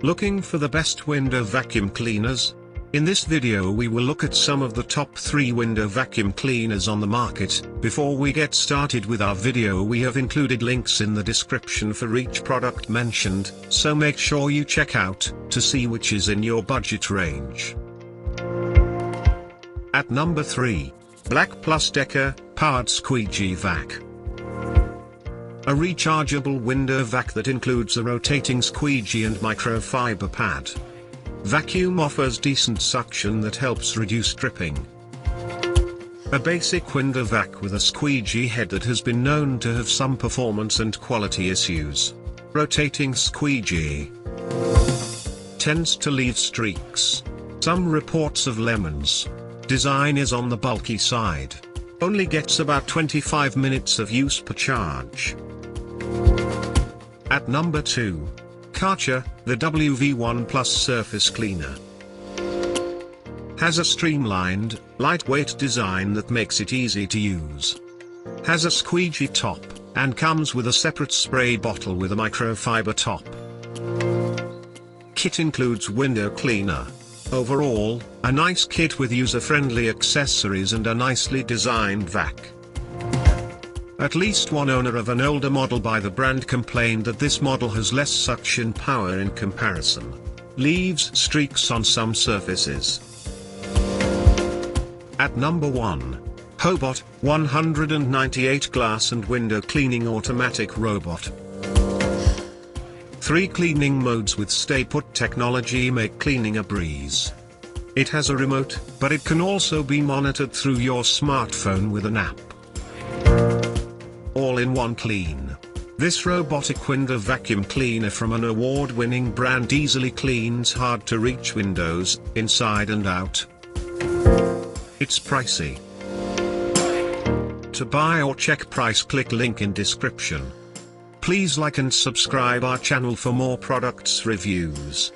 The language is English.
Looking for the best window vacuum cleaners? In this video we will look at some of the top 3 window vacuum cleaners on the market. Before we get started with our video, we have included links in the description for each product mentioned, so make sure you check out to see which is in your budget range. At number 3, BLACK+DECKER Powered Squeegee Vac. A rechargeable window vac that includes a rotating squeegee and microfiber pad. Vacuum offers decent suction that helps reduce dripping. A basic window vac with a squeegee head that has been known to have some performance and quality issues. Rotating squeegee tends to leave streaks. Some reports of lemons. Design is on the bulky side. Only gets about 25 minutes of use per charge. At number 2. Karcher, the WV1 Plus Surface Cleaner. Has a streamlined, lightweight design that makes it easy to use. Has a squeegee top, and comes with a separate spray bottle with a microfiber top. Kit includes window cleaner. Overall, a nice kit with user-friendly accessories and a nicely designed vac. At least one owner of an older model by the brand complained that this model has less suction power in comparison. Leaves streaks on some surfaces. At number 1. Hobot, 198 glass and window cleaning automatic robot. 3 cleaning modes with stay put technology make cleaning a breeze. It has a remote, but it can also be monitored through your smartphone with an app. All-in-one clean. This robotic window vacuum cleaner from an award-winning brand easily cleans hard-to-reach windows, inside and out. It's pricey. To buy or check price, click link in description. Please like and subscribe our channel for more products reviews.